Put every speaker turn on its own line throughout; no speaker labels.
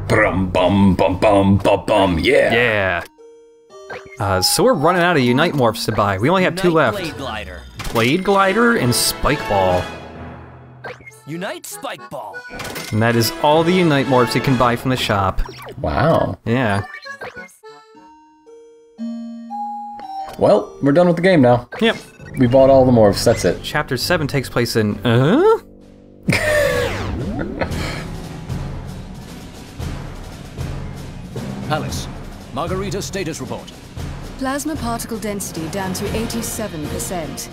Bum bum bum bum bum bum. Yeah.
Yeah. So we're running out of Unite morphs to buy. We only have 2 left.
Blade Glider.
Blade Glider and Spike Ball.
Unite Spike Ball.
And that is all the Unite morphs you can buy from the shop.
Wow.
Yeah.
Well, we're done with the game now.
Yep.
We bought all the morphs, that's it.
Chapter 7 takes place in...
Alice, Margarita status report.
Plasma particle density down to 87%.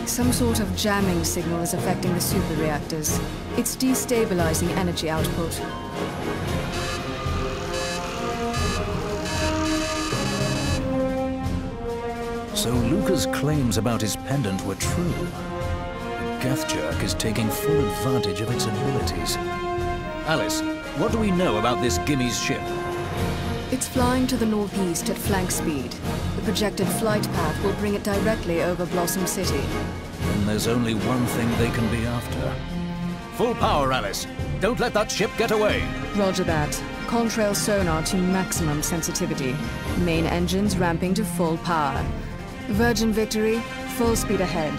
Some sort of jamming signal is affecting the superreactors. It's destabilizing energy output.
So Luca's claims about his pendant were true. Geth Jerk is taking full advantage of its abilities. Alice, what do we know about this Gimmy's ship?
It's flying to the northeast at flank speed. The projected flight path will bring it directly over Blossom City.
Then there's only one thing they can be after. Full power, Alice. Don't let that ship get away.
Roger that. Contrail sonar to maximum sensitivity. Main engines ramping to full power. Virgin Victory, full speed ahead.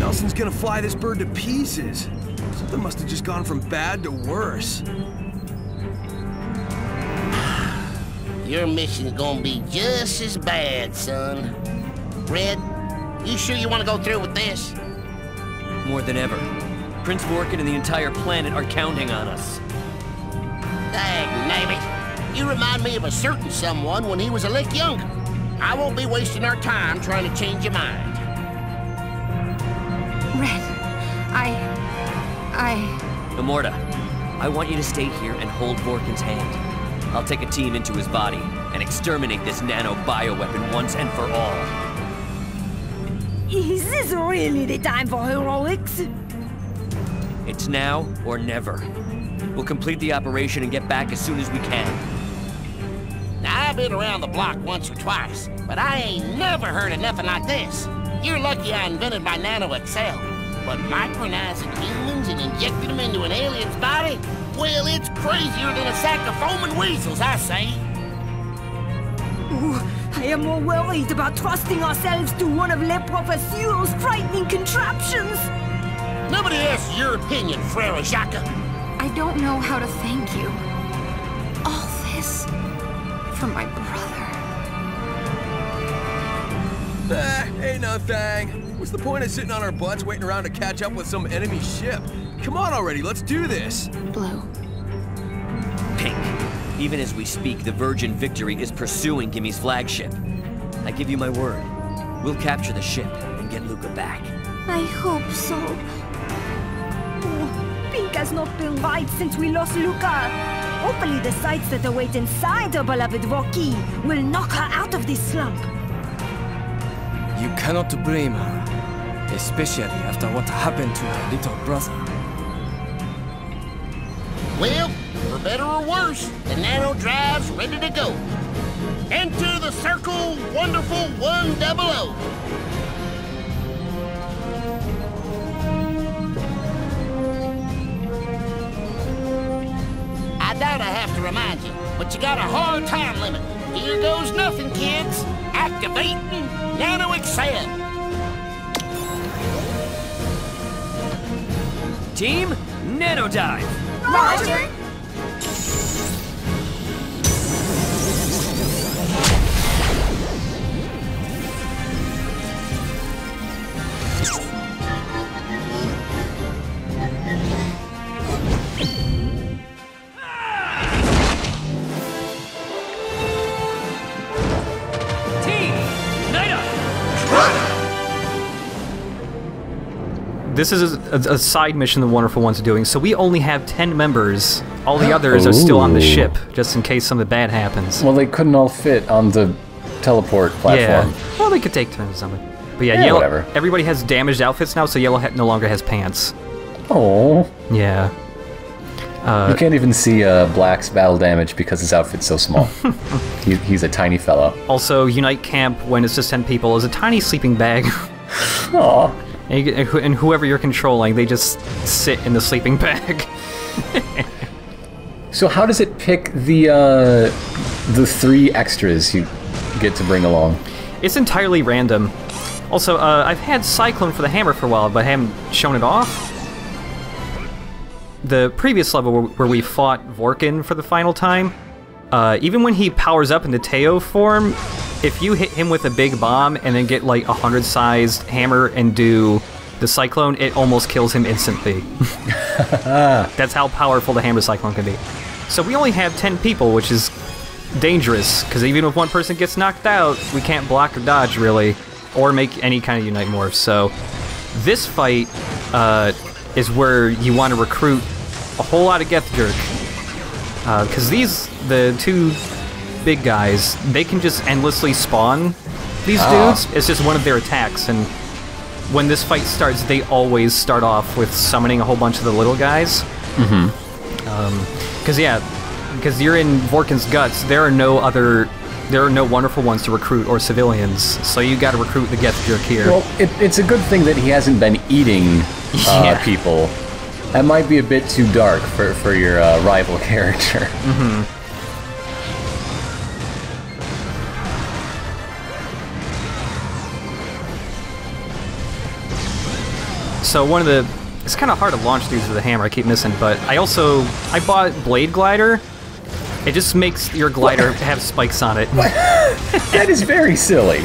Nelson's gonna fly this bird to pieces. Something must have just gone from bad to worse.
Your mission's gonna be just as bad, son. Red, you sure you want to go through with this?
More than ever. Prince Vorkin and the entire planet are counting on us.
Dang, you remind me of a certain someone when he was a lick younger. I won't be wasting our time trying to change your mind.
Red,
Immorta, I want you to stay here and hold Vorkin's hand. I'll take a team into his body and exterminate this nano-bioweapon once and for all.
Is this really the time for heroics?
It's now or never. We'll complete the operation and get back as soon as we can.
Now, I've been around the block once or twice, but I ain't never heard of nothing like this. You're lucky I invented my nano-excel. But micronizing humans and injecting them into an alien's body? Well, it's crazier than a sack of foaming weasels, I say.
Ooh, I am more worried about trusting ourselves to one of Le Professeur's frightening contraptions.
Nobody asks your opinion, Frere Jacques.
I don't know how to thank you. All this for my brother.
Ain't no thing. What's the point of sitting on our butts waiting around to catch up with some enemy ship? Come on already, let's do this.
Blue.
Pink. Even as we speak, the Virgin Victory is pursuing Gimmy's flagship. I give you my word. We'll capture the ship and get Luca back.
I hope so. Oh, Pink has not been right since we lost Luca. Hopefully the sights that await inside our beloved Vorki will knock her out of this slump.
You cannot blame her, especially after what happened to her little brother.
Well, for better or worse, the nano drive's ready to go. Enter the circle, wonderful 100. I doubt I have to remind you, but you got a hard time limit. Here goes nothing, kids. Activating nano-excel.
Team, Nanodive!
Roger!
This is a side mission the Wonderful Ones are doing, so we only have 10 members. All the others are still on the ship, just in case something bad happens.
Well, they couldn't all fit on the teleport platform.
Yeah. Well, they could take turns or something. But yeah,
Yeah,
Yellow,
whatever.
everybody has damaged outfits now, so Yellow no longer has pants.
Oh.
Yeah.
You can't even see Black's battle damage because his outfit's so small. He's a tiny fella.
Also, Unite Camp, when it's just 10 people, is a tiny sleeping bag.
Aw.
And whoever you're controlling, they just sit in the sleeping bag.
So how does it pick the 3 extras you get to bring along?
It's entirely random. Also, I've had Cyclone for the hammer for a while, but I haven't shown it off. The previous level where we fought Vorkin for the final time, even when he powers up into Teo form, if you hit him with a big bomb and then get like 100-sized hammer and do the Cyclone, it almost kills him instantly. That's how powerful the hammer Cyclone can be. So we only have 10 people, which is dangerous, because even if one person gets knocked out, we can't block or dodge, really, or make any kind of Unite Morph. So this fight is where you want to recruit a whole lot of Geth Jerk, because the 2 big guys, they can just endlessly spawn these dudes. It's just one of their attacks, and when this fight starts, they always start off with summoning a whole bunch of the little guys. Because you're in Vorkin's guts, there are no wonderful ones to recruit or civilians, so you got to recruit the Geth Jerk here.
Well, it's a good thing that he hasn't been eating people. That might be a bit too dark for your rival character.
So it's kind of hard to launch these with a hammer, I keep missing, but I bought Blade Glider. It just makes your glider have spikes on it.
That is very silly.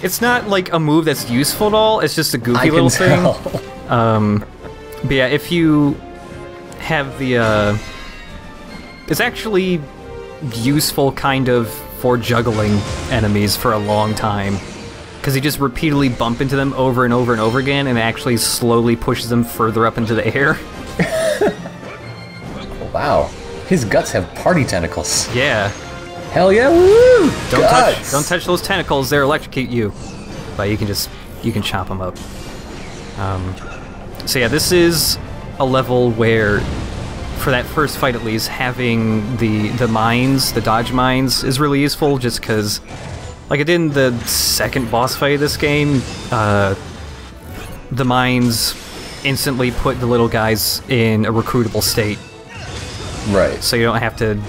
It's not like a move that's useful at all, it's just a goofy little thing. But yeah, if you have the, it's actually useful kind of for juggling enemies for a long time. Because you just repeatedly bump into them over and over and over again, and it actually slowly pushes them further up into the air.
Wow. His guts have party tentacles.
Yeah.
Hell yeah, woo!
Don't touch those tentacles, they'll electrocute you. But you can chop them up. So yeah, this is a level where, for that first fight at least, having the mines, the dodge mines, is really useful, just because, like I did in the second boss fight of this game, the mines instantly put the little guys in a recruitable state.
Right.
So you don't have to...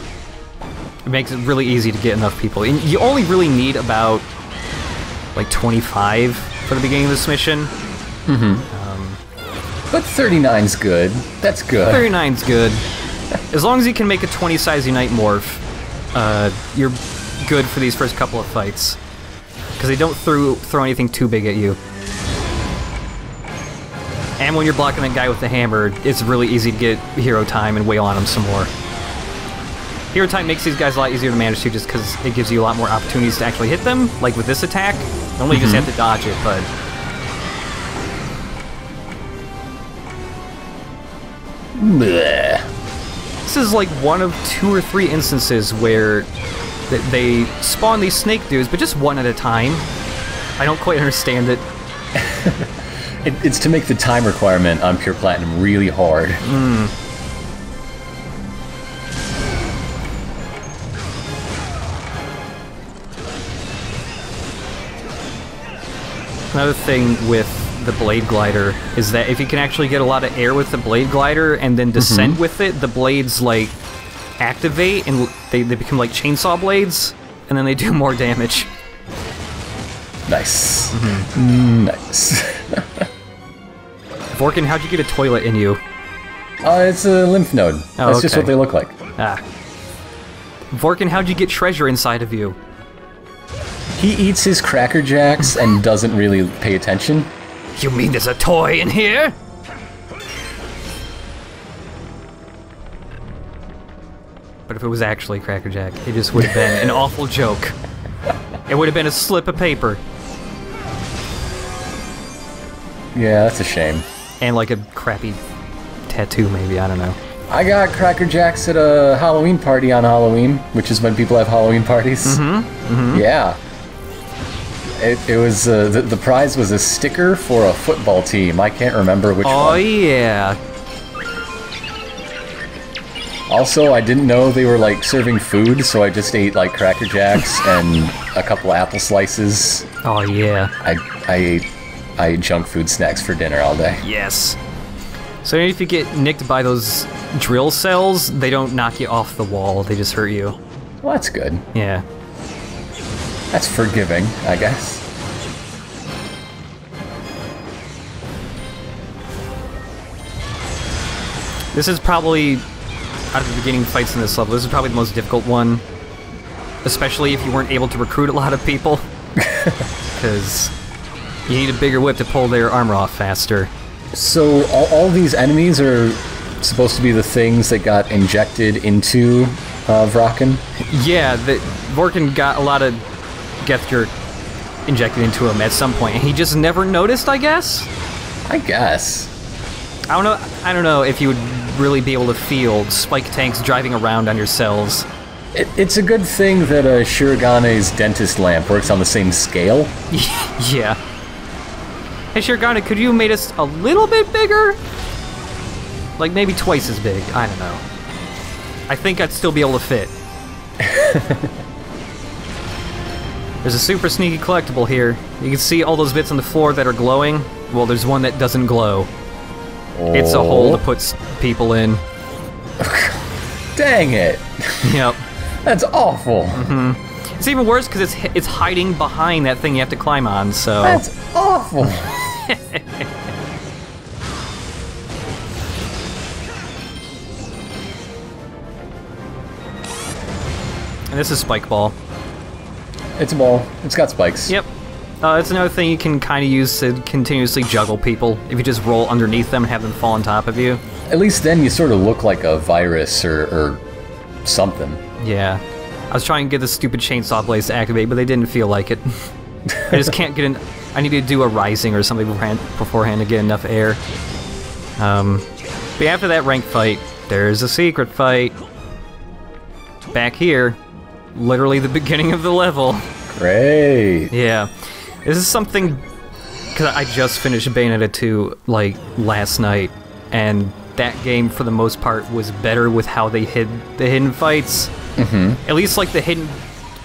It makes it really easy to get enough people. And you only really need about, like, 25 for the beginning of this mission.
But 39's good. That's good.
39's good. As long as you can make a 20-size Unite Morph, you're good for these first couple of fights. Because they don't throw anything too big at you. And when you're blocking that guy with the hammer, it's really easy to get hero time and wail on him some more. Hero time makes these guys a lot easier to manage too, just because it gives you a lot more opportunities to actually hit them, like with this attack. Normally you just have to dodge it, but...
Blech.
This is like one of 2 or 3 instances where they spawn these snake dudes, but just one at a time. I don't quite understand it.
It's to make the time requirement on Pure Platinum really hard.
Another thing with the Blade Glider is that if you can actually get a lot of air with the Blade Glider and then descend with it, the blades, like, activate and they become like chainsaw blades, and then they do more damage.
Nice. Nice.
Vorkin, how'd you get a toilet in you?
It's a lymph node. That's just what they look like.
Vorkin, how'd you get treasure inside of you?
He eats his Cracker Jacks and doesn't really pay attention.
You mean there's a toy in here? But if it was actually Cracker Jack, it just would have been an awful joke. It would have been a slip of paper.
Yeah, that's a shame.
And like a crappy tattoo, maybe, I don't know.
I got Cracker Jacks at a Halloween party on Halloween, which is when people have Halloween parties. Yeah. It was, the prize was a sticker for a football team. I can't remember which one.
Oh, yeah.
Also, I didn't know they were, like, serving food, so I just ate, like, Cracker Jacks and a couple apple slices.
Oh, yeah.
I I eat junk food snacks for dinner all day.
Yes. So if you get nicked by those drill cells, they don't knock you off the wall, they just hurt you.
Well, that's good.
Yeah.
That's forgiving, I guess.
This is probably, out of the beginning fights in this level, this is probably the most difficult one. Especially if you weren't able to recruit a lot of people. Because you need a bigger whip to pull their armor off faster.
So all these enemies are supposed to be the things that got injected into Vraken?
Yeah, Vorken got a lot of Gethjerk injected into him at some point, and he just never noticed, I guess?
I guess.
I don't know if you would really be able to field spike tanks driving around on your cells.
It's a good thing that Shiragane's dentist lamp works on the same scale.
Yeah. Hey Shiragane, could you have made us a little bit bigger? Like maybe twice as big, I don't know. I think I'd still be able to fit. There's a super sneaky collectible here. You can see all those bits on the floor that are glowing. Well, there's one that doesn't glow. Oh. It's a hole to put people in.
Dang it.
Yep.
That's awful.
Mm-hmm. It's even worse because it's hiding behind that thing you have to climb on, so...
That's awful.
And this is Spike Ball.
It's a ball. It's got spikes.
Yep. It's another thing you can kind of use to continuously juggle people. If you just roll underneath them and have them fall on top of you.
At least then you sort of look like a virus or something.
Yeah. I was trying to get the stupid chainsaw blades to activate, but they didn't feel like it. I just can't get in... I need to do a rising or something beforehand to get enough air. But after that ranked fight, there's a secret fight. Back here. Literally the beginning of the level.
Great.
Yeah. This is something... Because I just finished Bayonetta 2, like, last night. And that game, for the most part, was better with how they hid the hidden fights. Mm-hmm. At least, like, the hidden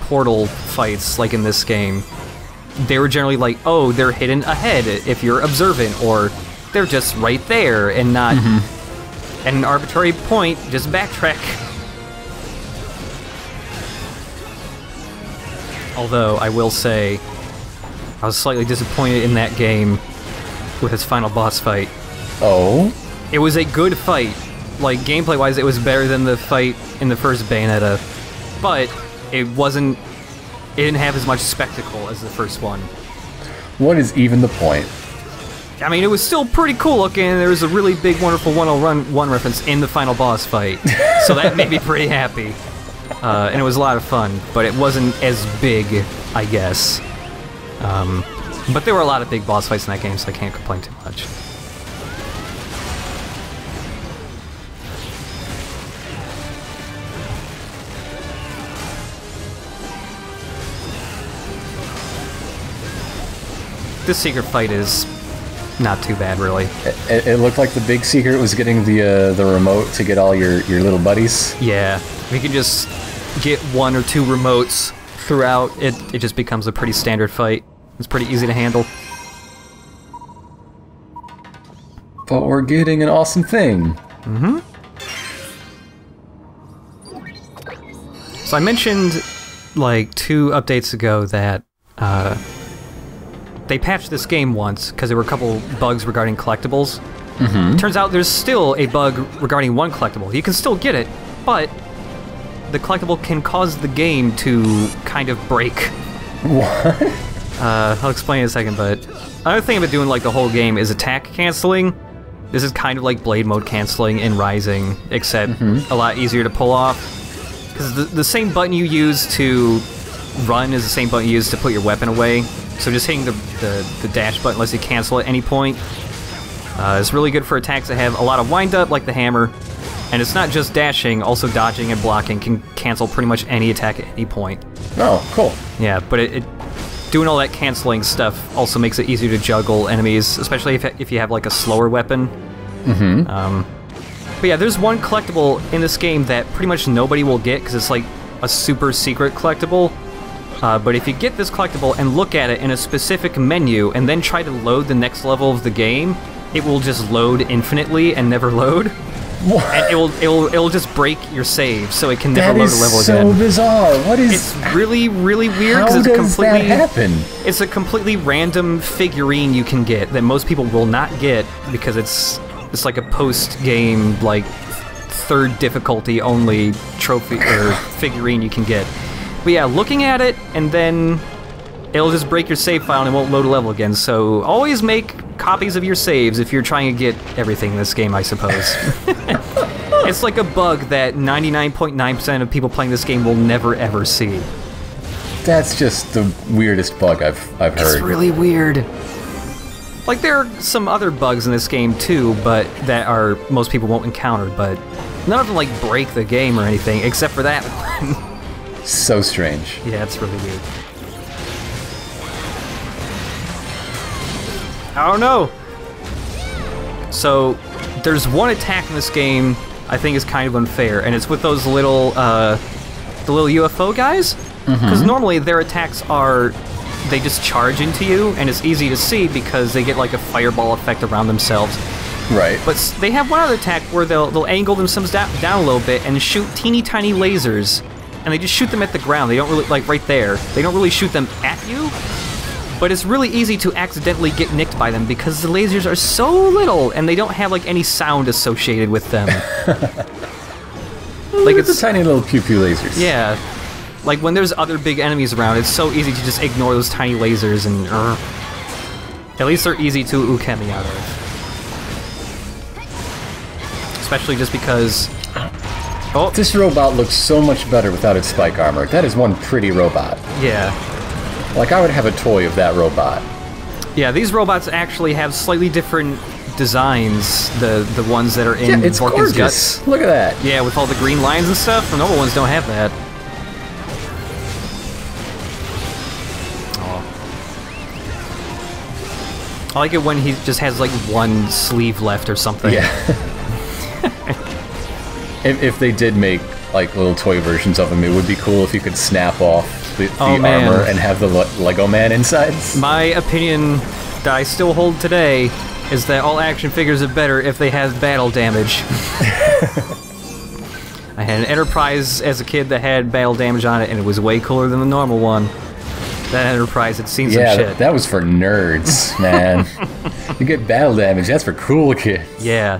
portal fights, like in this game. They were generally like, oh, they're hidden ahead if you're observant, or they're just right there and not at an arbitrary point, just backtrack. Although, I will say, I was slightly disappointed in that game with its final boss fight.
Oh?
It was a good fight. Like, gameplay-wise, it was better than the fight in the first Bayonetta. But, it wasn't... It didn't have as much spectacle as the first one.
What is even the point?
I mean, it was still pretty cool looking, and there was a really big, wonderful 101 reference in the final boss fight. So that made me pretty happy. And it was a lot of fun, but it wasn't as big, I guess. But there were a lot of big boss fights in that game, so I can't complain too much. This secret fight is not too bad, really.
It looked like the big secret was getting the remote to get all your little buddies.
Yeah, if you can just get 1 or 2 remotes throughout, it just becomes a pretty standard fight. It's pretty easy to handle.
But we're getting an awesome thing.
Mm-hmm. So I mentioned, like, 2 updates ago that, they patched this game once because there were a couple bugs regarding collectibles. Mm-hmm. Turns out there's still a bug regarding one collectible. You can still get it, but the collectible can cause the game to kind of break.
What?
I'll explain in a second, but another thing about doing like the whole game is attack canceling. This is kind of like blade mode canceling in Rising, except a lot easier to pull off. Because the same button you use to run is the same button you use to put your weapon away. So just hitting the dash button lets you cancel at any point. It's really good for attacks that have a lot of wind-up, like the hammer. And it's not just dashing, also dodging and blocking can cancel pretty much any attack at any point.
Oh, cool.
Yeah, but doing all that canceling stuff also makes it easier to juggle enemies, especially if you have like a slower weapon. But yeah, there's one collectible in this game that pretty much nobody will get because it's like a super secret collectible. But if you get this collectible and look at it in a specific menu and then try to load the next level of the game, it will just load infinitely and never load.
What?
And it'll just break your save, so it can never load a level
so
again.
bizarre. What is?
It's really, really weird.
How
'cause it's
does that happen?
It's a completely random figurine you can get that most people will not get because it's like a post-game, like, third difficulty only trophy or figurine you can get. But yeah, looking at it, and then it'll just break your save file and it won't load a level again. So always make copies of your saves if you're trying to get everything in this game, I suppose. It's like a bug that 99.9% of people playing this game will never ever see.
That's just the weirdest bug I've heard.
It's really weird. Like, there are some other bugs in this game too, but that are most people won't encounter, but none of them like break the game or anything, except for that one.
So strange.
Yeah, it's really weird. I don't know. So, there's one attack in this game I think is kind of unfair, and it's with those little, the little UFO guys. Because normally their attacks are, they just charge into you, and it's easy to see because they get like a fireball effect around themselves.
Right.
But they have one other attack where they'll angle themselves down a little bit and shoot teeny tiny lasers, and they just shoot them at the ground. They don't really, like right there, they don't really shoot them at you. But it's really easy to accidentally get nicked by them because the lasers are so little and they don't have like any sound associated with them.
Like it's the tiny little pew-pew lasers.
Yeah. Like when there's other big enemies around, it's so easy to just ignore those tiny lasers and at least they're easy to ukemi out of. Especially just because... Oh.
This robot looks so much better without its spike armor. That is one pretty robot.
Yeah.
Like, I would have a toy of that robot.
Yeah, these robots actually have slightly different designs, the ones that are in
it's
Vorkin's
gorgeous.
guts.
Look at that.
Yeah, with all the green lines and stuff. The normal ones don't have that. Oh. I like it when he just has like one sleeve left or something.
Yeah. If they did make like little toy versions of him, it would be cool if you could snap off the armor and have the Lego Man insides.
My opinion that I still hold today is that all action figures are better if they have battle damage. I had an Enterprise as a kid that had battle damage on it, and it was way cooler than the normal one. That Enterprise had seen some shit.
Yeah, that was for nerds, man. You get battle damage, that's for cool kids.
Yeah,